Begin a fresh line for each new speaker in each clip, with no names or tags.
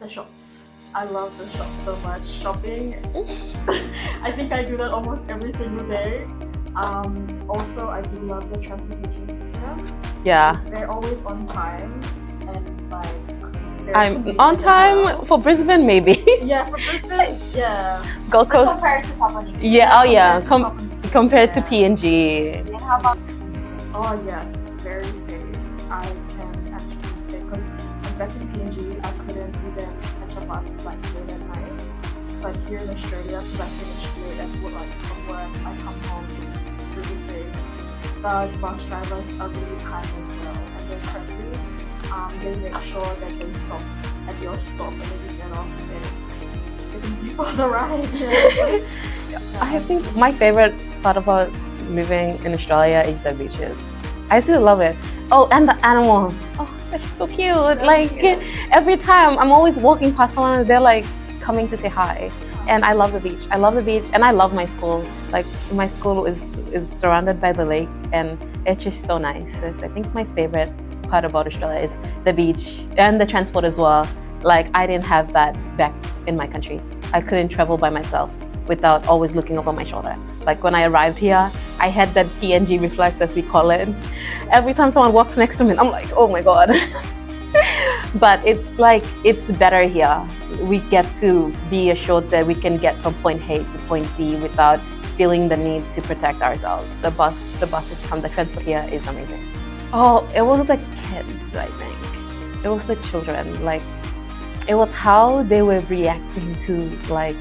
The shops. I love the shops so much. Shopping. I think I do that almost every single day. Also, I do love the transportation system.
Yeah.
They're always on time and like.
I'm on time for Brisbane, maybe.
Yeah, for Brisbane, yeah.
Gold Coast.
Compared to Papua New Guinea.
Yeah, oh yeah. Compared to PNG.
And how about?
Oh yes, very safe. I can actually say because back in PNG, I couldn't even catch a bus like late at night. But here in Australia, because I finished late at work, like from work, I come home, it's really safe. The bus drivers are really kind as well, and they're friendly. They make sure that they stop at your stop and then you get off and they can be for the ride. Yeah.
I think my favorite part about living in Australia is the beaches. I still love it. Oh, and the animals. Oh, they're so cute. Every time I'm always walking past someone and they're like coming to say hi. And I love the beach. I love the beach and I love my school. Like my school is surrounded by the lake and it's just so nice. I think my favorite part about Australia is the beach and the transport as well. Like I didn't have that back in my country. I couldn't travel by myself without always looking over my shoulder. Like when I arrived here, I had that PNG reflex, as we call it. Every time someone walks next to me, I'm like, oh my God. But it's better here. We get to be assured that we can get from point A to point B without feeling the need to protect ourselves. The buses come, the transport here is amazing. Oh, it wasn't the kids, I think. It was the children. Like, it was how they were reacting to like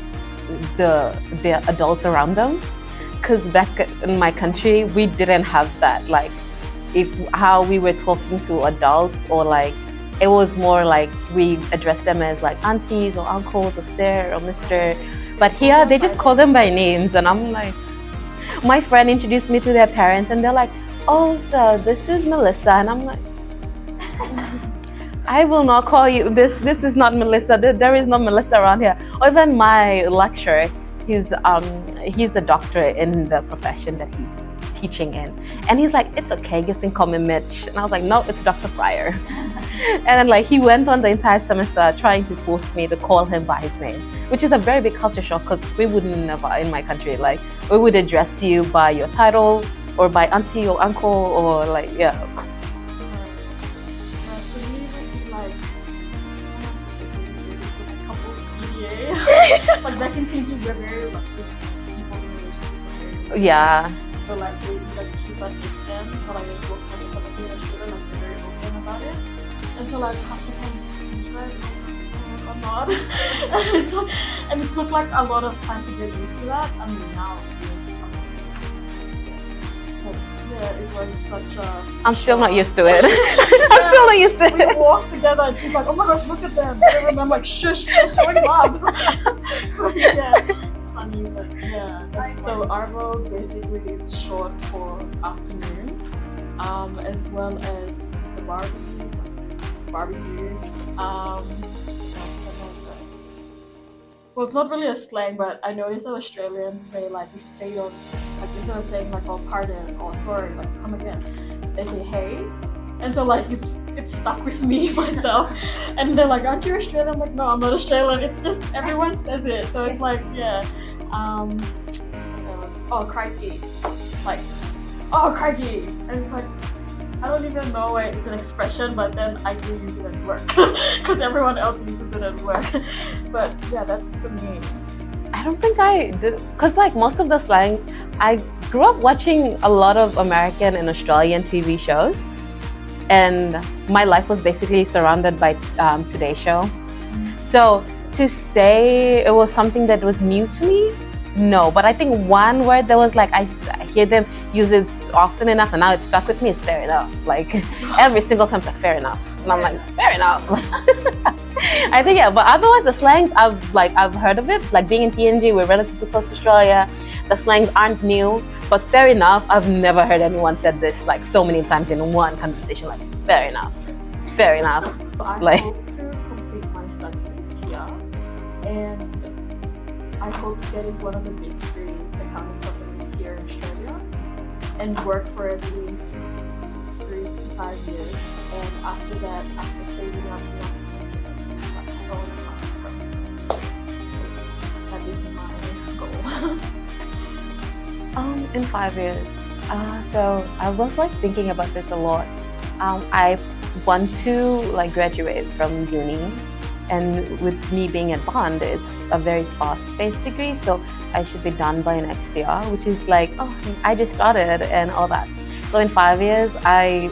the adults around them. Because back in my country, we didn't have that. Like, how we were talking to adults, or like, it was more like we addressed them as like aunties or uncles or sir or mister. But here, they just call them by names, and I'm like, my friend introduced me to their parents, and they're like, oh, so this is Melissa, and I'm like, I will not call you this. This is not Melissa. There is no Melissa around here. Or even my lecturer, he's a doctor in the profession that he's teaching in, and he's like, it's okay, just call me Mitch. And I was like, no, it's Dr. Fryer. And then like he went on the entire semester trying to force me to call him by his name, which is a very big culture shock because we wouldn't never in my country, like we would address you by your title or by auntie or uncle or like, yeah.
Like back in PNG, we're very like people in relationships.
Yeah.
So like we like keep that distance. So like there's lots of like here in Australia, like they're very open about it. And so like half the time, like, I'm not. And it took like a lot of time to get used to that. I mean now. Yeah, it was such a.
I'm still not used to it. I'm still not used to it.
We walked together and she's like, oh my gosh, look at them. And I'm like, shush, they're showing love. Yeah, it's funny, but yeah. So Arvo basically is short for afternoon, as well as the barbecues. Well, it's not really a slang, but I noticed that Australians say like if they don't, like instead of saying like oh pardon or sorry, like come again, they say hey, and so like it's stuck with me myself, and they're like aren't you Australian? I'm like no, I'm not Australian. It's just everyone says it, so it's like yeah, oh crikey, like oh crikey, and it's like. I don't even know why it's an expression, but then I do use it at work because everyone else uses it at work. But yeah, that's for me.
I don't think I did, because like most of the slang, I grew up watching a lot of American and Australian TV shows, and my life was basically surrounded by Today Show. So to say it was something that was new to me, no, but I think one word that was like I hear them use it often enough and now it's stuck with me is fair enough. Like every single time it's like fair enough, and I'm like fair enough. I think yeah, but otherwise the slangs I've heard of it. Like being in PNG, we're relatively close to Australia. The slangs aren't new, but fair enough, I've never heard anyone said this like so many times in one conversation. Like fair enough, fair enough.
I hope to complete my studies here, and I hope to get into one of the big three accounting companies here in Australia and work for at least 3 to 5 years. And after that, after saving up enough money,
In 5 years. So I was like thinking about this a lot. I want to like graduate from uni, and with me being in Bond, it's a very fast-paced degree, so I should be done by next year, which is like, oh, I just started and all that. So in 5 years, I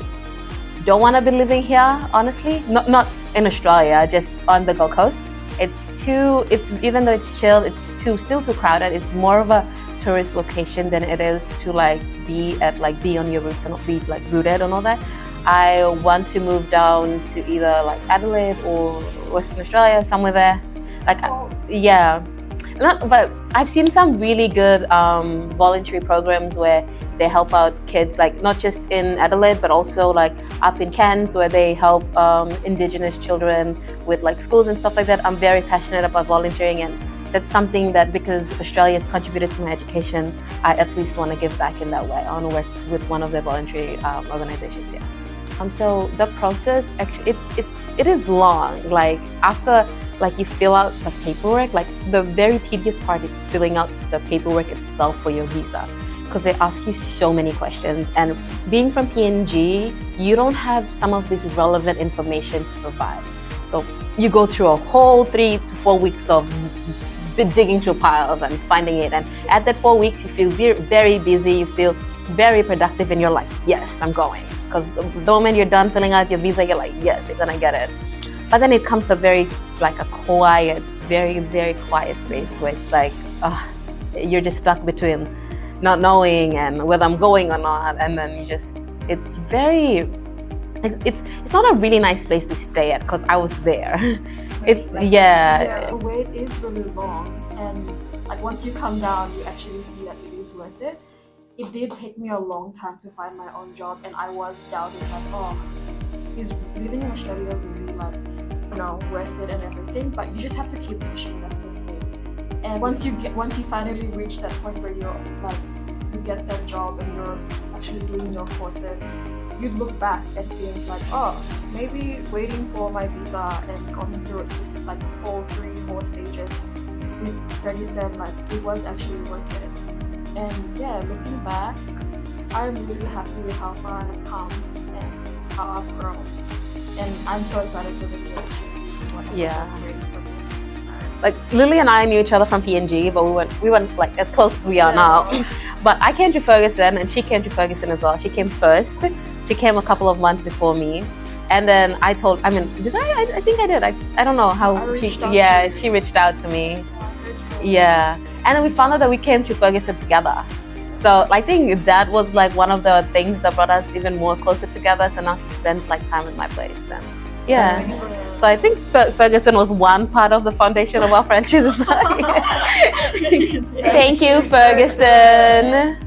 don't want to be living here, honestly. Not in Australia, just on the Gold Coast. Even though it's chill, it's still too crowded. It's more of a tourist location than it is to like be on your roots and be like rooted and all that. I want to move down to either like Adelaide or Western Australia, somewhere there. Like, yeah. But I've seen some really good voluntary programs where they help out kids, like not just in Adelaide, but also like up in Cairns, where they help Indigenous children with like schools and stuff like that. I'm very passionate about volunteering, and that's something that, because Australia has contributed to my education, I at least want to give back in that way. I want to work with one of the voluntary organizations here. So the process, actually, it is long. Like after you fill out the paperwork, like the very tedious part is filling out the paperwork itself for your visa, because they ask you so many questions. And being from PNG, you don't have some of this relevant information to provide. So you go through a whole 3 to 4 weeks of digging through piles and finding it. And at that 4 weeks, you feel very busy, you feel very productive, and you're like, yes, I'm going. Because the moment you're done filling out your visa, you're like, yes, you're gonna get it. But then it comes to very quiet, very quiet space where it's like, you're just stuck between not knowing and whether I'm going or not. And then it's not a really nice place to stay at, because I was there.
The wait is really long, and like once you come down, you actually see that it is worth it. It did take me a long time to find my own job, and I was doubting like, is living in Australia really worth it and everything? But you just have to keep pushing. That's the thing. And once you finally reach that point where you're like, you get that job and you're actually doing your courses, you look back and think like, maybe waiting for my visa and going through this like whole 3-4 stages with Ferguson, like it was actually worth it. And yeah, looking back, I'm really happy with how far I've come and how I've grown. And I'm so excited for the future.
Like Lily and I knew each other from PNG, but we weren't like as close as we are now. But I came to Ferguson, and she came to Ferguson as well. She came first. She came a couple of months before me. And then I think I did. I don't know how she reached out to me. Yeah. And then we found out that we came to Ferguson together. So I think that was like one of the things that brought us even more closer together. So now she spends like time at my place then. Yeah. So I think Ferguson was one part of the foundation of our friendship as well. Thank you, Ferguson.